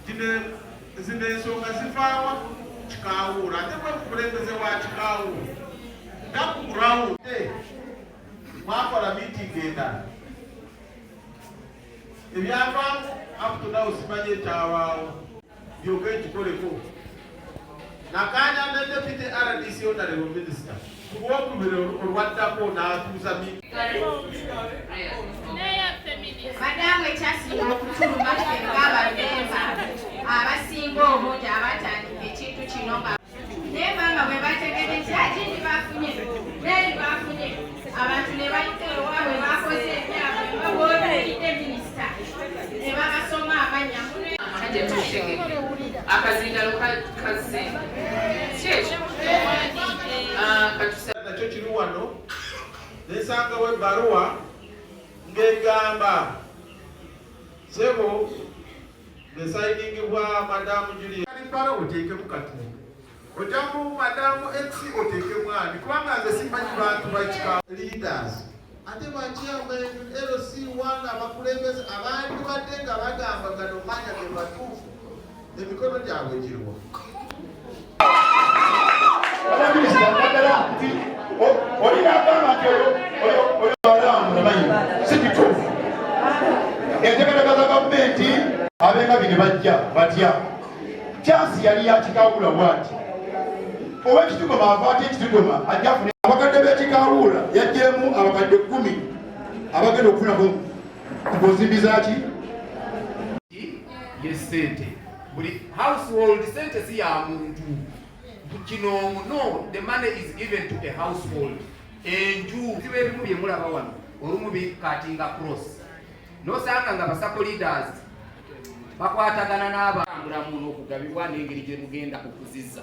zino ensonga zivaawa kikaawuula ate bwe mukulembeze wa kikaawuula nakugurawo mwakola miitingi endala ebyavaamu aputunawo simanye ekyawaawo byoge kikoleko nakanya ne deputy RDC honorable minister kubwokubiri olwaddako n'atuuza Madamu ekyasinga okutuluma ng'ababemba abasinga obungi abatandika ekintu kino naye maama bwe bategereza kindi bafunye neeri bafunye abantu ne bayita ewaabwe bakoze ebyabwe baboolidde minisita ne babasoma amanya akazindalo kazze kyekyo nakyo kiri wano nesangawo ebbaluwa ng'egamba sebo ngesayiningibwa madamu Julia alipala oteekemu Katundu ojamu madamu Ensimbi oteekemu ani kubanga nze simanyi bantu bakika leaders ate bakyamba LC1 abakulembeze abantu badde nga bagamba gano manya ge batuufu emikono gyabwe giriwa enteekateeka za gavumenti abenga bino bajja batya kyansi yali yakikaawula bwati oba ekitugoma ava ate ekitugoma ajja afune abakadde b'ekikaawula yajjemu abakadde 10 abagenda okufunako nkozimbi zaki yesente buli household sente si ya muntu kino muno the money is given to a household enju zibe ebimu bye mulaba wano olumu bikatinga cross nosanga nga basako leaders bakwatagana n'abambula muno okugabibwa n'engeri gye mugenda okuziza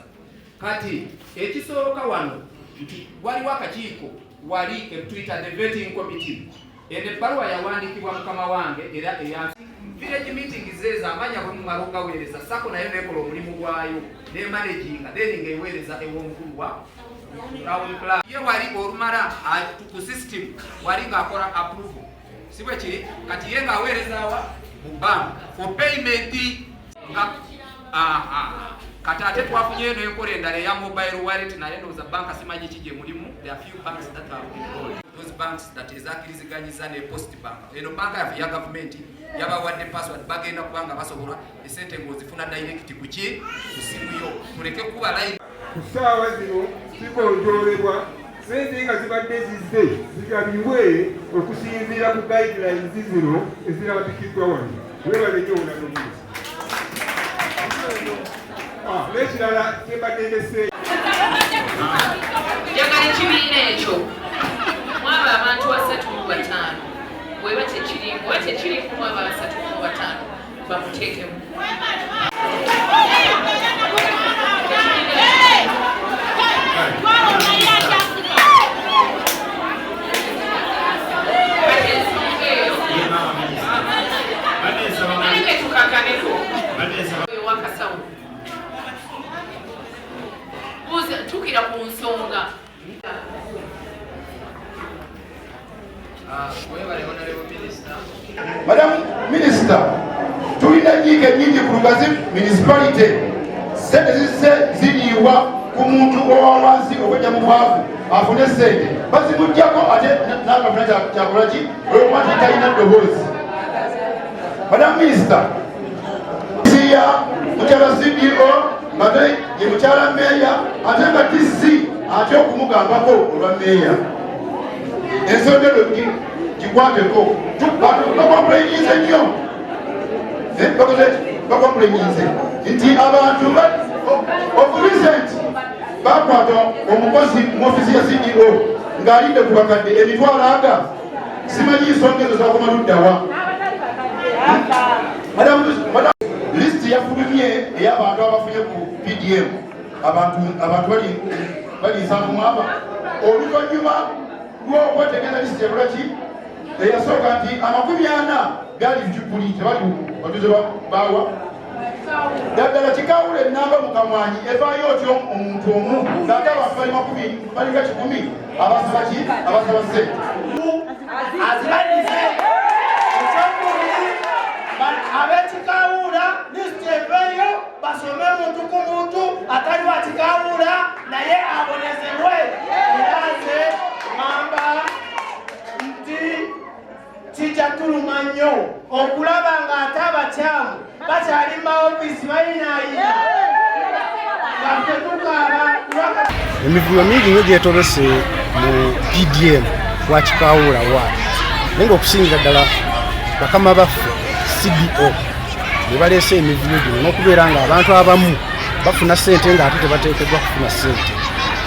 kati ekisooka wano nti waliwo akakiiko wali etuyita the vetting committee ebbaluwa yawandiikibwa mukama wange era village meeting zeeza amanya bwe mumala ogaweereza sako nayo nekola omulimu gwayo nemanaginga then ngaeweereza ew'omukulu wa round plan ye wali olumala ku system wali ng'akola approval si bwe kiri kati ye ng'aweerezawa mu bank for payment nga kati ate twafunye eno enkola endala eya mobile wallet naye ndowooza banka simanyi ki gye mulimu there are few banks that are involved those banks that ezakiriziganyiza ne post bank eno banka yaffe ya gavumenti yabawadde password bagenda kubanga basobola esente ng'ozifuna direct ku ki ku simu yo muleke kuba live ku ssaawa zino zikonjolebwa sente nga zibadde zizze zigabibwe okusinziira ku guidelines zino ezirabikiddwa wano webale nnyo onanomisi n'ekirala kyembadde ndese njagala ekibiina ekyo mwaba abantu 3 bweba tekirimu mwaba 3 bamuteekemu wakasawo tukira ku nsonga Madam Minister, tulina nyiike nyingi ku Lugazi municipality sente ziriibwa ku muntu owa wansi okwenja mu bwavu afune sente bazimuggyako ate n'akafuna kyakolaki olwokuba nti talina ddoboozi. Madam Minister, siya mukyala CDO ate ye mukyala meeya ate nga DC ate okumugambako olwa meeya ensondero gikwateko bakompulenyize nnyo bakompulenyize nti abantu of recent bakwata omukozi mu ofisi ya CDO ng'alidde ku bakadde emitwalo aga simanyi nsonga ezo zakoma luddawa. Lisiti yafulumye ey'abantu abafunye ku PDM abantu bali 7 oluvannyuma lw'okwetegereza lisiti ebulaki eyasooka nti 40 gali vijupuli tebali batuze bawa daddala kikawula ennamba mu kamwanyi evaayo otyo omuntu omu ng'ate abantu balinga 10 abasabaki abasaba ssente abekikawula lisiti eva atali wa kikawula naye abonezebwe. Era nze ŋŋamba nti kijja tuluma nnyo okulaba ng'ate abakyamu bakyali mu maofiisi bayinaayina nga ffe tukaaba. Emivuyo mingi nnyo gyetobese mu PDM wa kikawula waati naye ng'okusingira ddala bakama baffe CDO ne baleese emivuyo gino n'okubeera ng'abantu abamu bafuna ssente ng'ate tebateekeddwa kufuna ssente.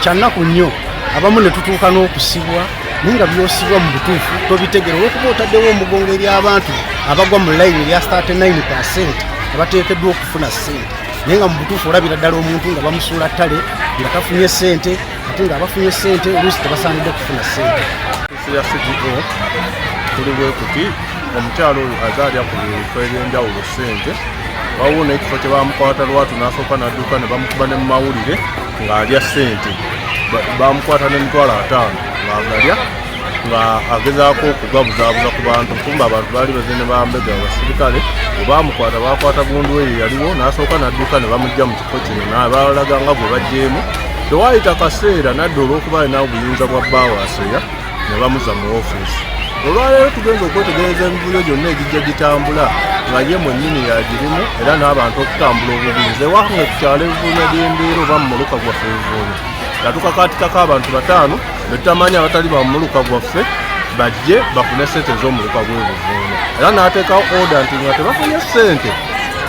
Kyannaku nnyo abamu ne tutuuka n'okusibwa naye nga byosibwa mu butuufu tobitegera olw'okuba otaddewo omugongo eri abantu abagwa mu layini erya 39% abateekeddwa okufuna ssente naye nga mu butuufu olabira ddala omuntu nga bamusuula ttale nga tafunye ssente ate ng'abafunye ssente oluusi tebasaanidde kufuna ssente. Ya CDO tuli bwe kuti omukyalo oyo azaalya ku bifo eby'enjawulo ssente waliwo n'ekifo kye bamukwata lwatu n'asooka n'adduka ne bamukuba ne mu mawulire ng'alya ssente bamukwata n'emitwalo 5 ng'agalya nga agezaako okugabuzaabuza ku bantu kumba abantu baali bazine bambega abasirikale bwe bamukwata bakwata gundu eyo yaliwo n'asooka n'adduka ne bamugja mu kifo kino n'abalaga nga bwe bajjeemu tewaayita kaseera nadda olw'okuba alina obuyinza bwa bbaawa Asea ne bamuza mu ofiisi. Olwaleero tugenza okwetegereza emivuyo gyonna egijja gitambula nga ye mwennyini yagirimu era n'abantu okutambula obubinze wange ku kyalo ebivuunya by'embeera oba mu muluka gwaffe ebivuunya nga tukakaatikako abantu 5 be tutamanyi abatali ba muluka gwaffe bajje bafune ssente ez'omuluka gw'ebivuunya era n'ateekawo oda nti nga tebafunye ssente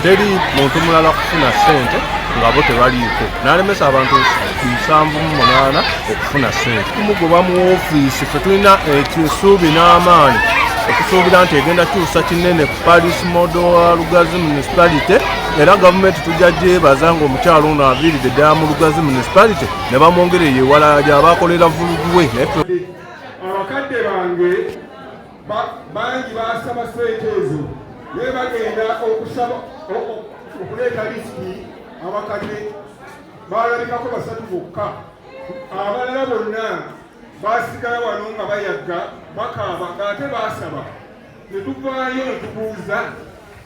teri muntu mulala kufuna ssente nga bo tebaliiko n'alemesa abantu 78 okufuna ssente. Tumugoba mu ofiisi ffe tulina ekisuubi n'amaanyi okusuubira nti egenda kyusa kinene ku Parish Modal Lugazi Municipality era gavumenti tujja gyebaza ng'omukyalo ono aviiridde ddala mu Lugazi Municipality ne bamwongerera ewala gy'abakolera vuluguwe. Abakadde bange bangi basaba ssente ezo naye bagenda okusaba okuleeta lisiti abakadde balabikako 3 bokka abalala bonna basigala wano nga bayagga bakaaba ng'ate baasaba ne tuvaayo ne tubuuza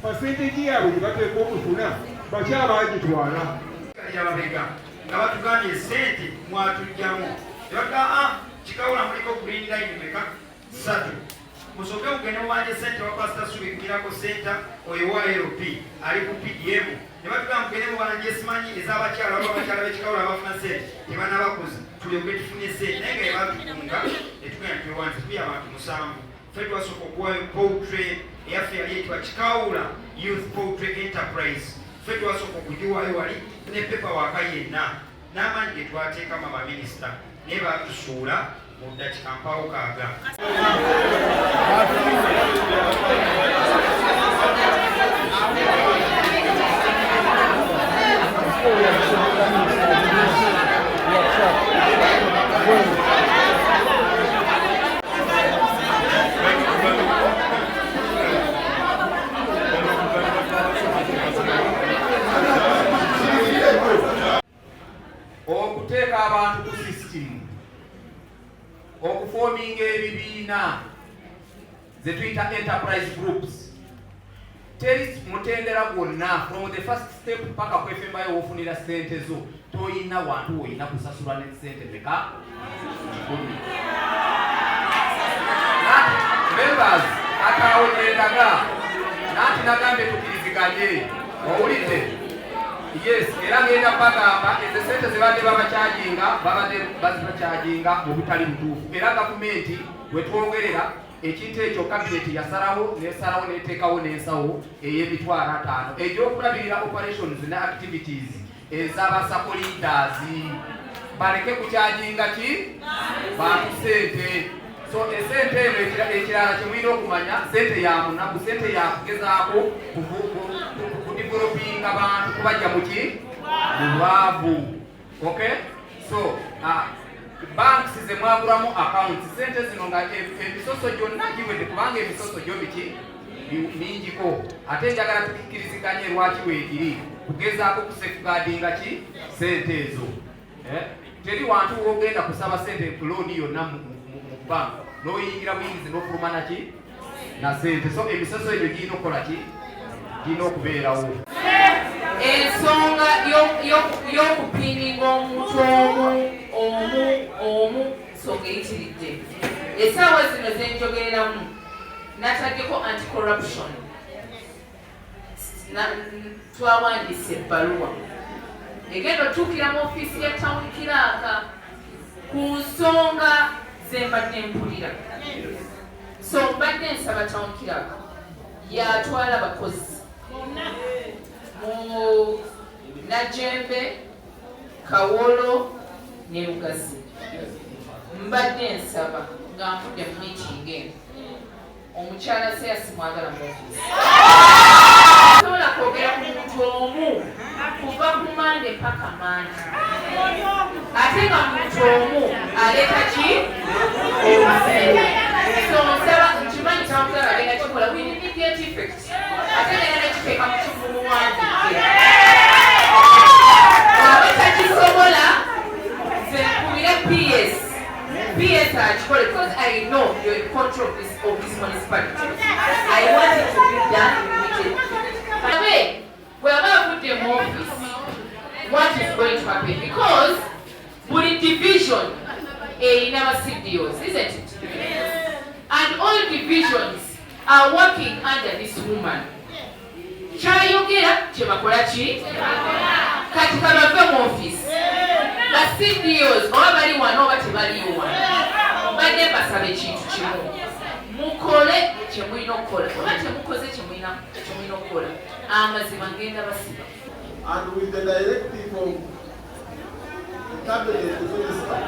pasentegi yaabwe gye bateeka okufuna bakyabagitwala yababega nga batugambye ssente mwatujjamu ne bagaa kikawula muliko green line meka 3 musooke mugende mubanje ssente wa pasita subikirako senta oyo wa LP ali ku PDM ne batugamba mugende mubanje simanyi ez'abakyala waliwo abakyala b'ekikawula abafuna ssente tebanabakozi tulyoke tufunye ssente naye nga yebatukunga netugenda twewanze tuli abantu 7 ffe twasooka okuwayo poultry eyaffe yali eyitibwa kikawula youth poultry enterprise ffe twasooka okugiwaayo wali ne pepa waka yenna n'amaanyi ge twateekamu abaminisita naye batusuula mu ddakiika mpawo kaaga. Okuteeka abantu ku system okuforminga ebibiina ze tuyita enterprise groups teri mutendera gwonna from the first step paka kwefembayo wofunira ssente zo toyina wantu woyina kusasula ne ssente meka members akawogendaga nati nagambe tukiriziganye owulidde. Yes, era ngenda bagamba ezo ssente zibadde babadde bazibacaginga mu butali butuufu era gavumenti wetwongerera ekintu ekyo kabineti yasalawo neteekawo n'ensawo ey'emitwalo 5 egy'okulabirira operations ne activities ez'abasako leaders baleke kucaginga ki bantu ssente. So esente eno ekirala kyemulina okumanya ssente ya munaku ssente yakugezaako kudevelopinga abantu kubajja muki mulwavu. Okay, so banks ze mwagulamu accounts ssente zino nga emisoso gyonna giwedde kubanga emisoso gyo biki mingiko ate njagala tukikiriziganye lwaki weegiri kugezaako kusafeguardinga ki ssente ezo. Teri wantu wogenda kusaba ssente looni yonna mu banka n'oyingira buyingizi n'ofulumana ki na ssente. So emisoso egyo girina okukola ki girina okubeerawo. ensonga y'okupiininga omuntu omu nsonga eyitiridde. Essaawa zino zenjogereramu nataddeko anti-corruption. Twawandiise ebbaluwa egenda otuukira mu ofiisi ya town clerk ku nsonga zembadde mpulira. So mbadde nsaba town clerk yatwala abakozi mu Najjembe, Kawolo ne Lugazi. Mbadde nsaba nga nfudde mu meeting eno omukyala Asea simwagala mu ofiisi. Sobola kwogera ku muntu omu kuva ku Mande paka Mande ate nga muntu omu aleeta ki obuzibu. So nsaba nkimanyi kyamukula bagenda kikola with immediate effect ate genda nekiteeka mu kivumu wandiike. Aba takisobola nze nkubire PS akikole because I know you're in control of this municipality. I want it to be done immediately. Wherever I put them office, what is going to happen? Because with division, never CDOs, isn't it? And all divisions are working under this woman. Kyayogera kyebakola ki? Kati kabave mu office. Ba CDOs oba bali wano oba tebaliyo wano. Mbadde mbasaba ekintu kimu. Mukole kye mulina okukola. Oba temukoze kye mulina okukola. Amazima ngenda basiba. And with the directive of the cabinet minister,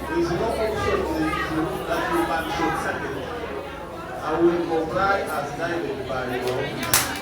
there is no option that you can short circuit. I will comply as guided by your office.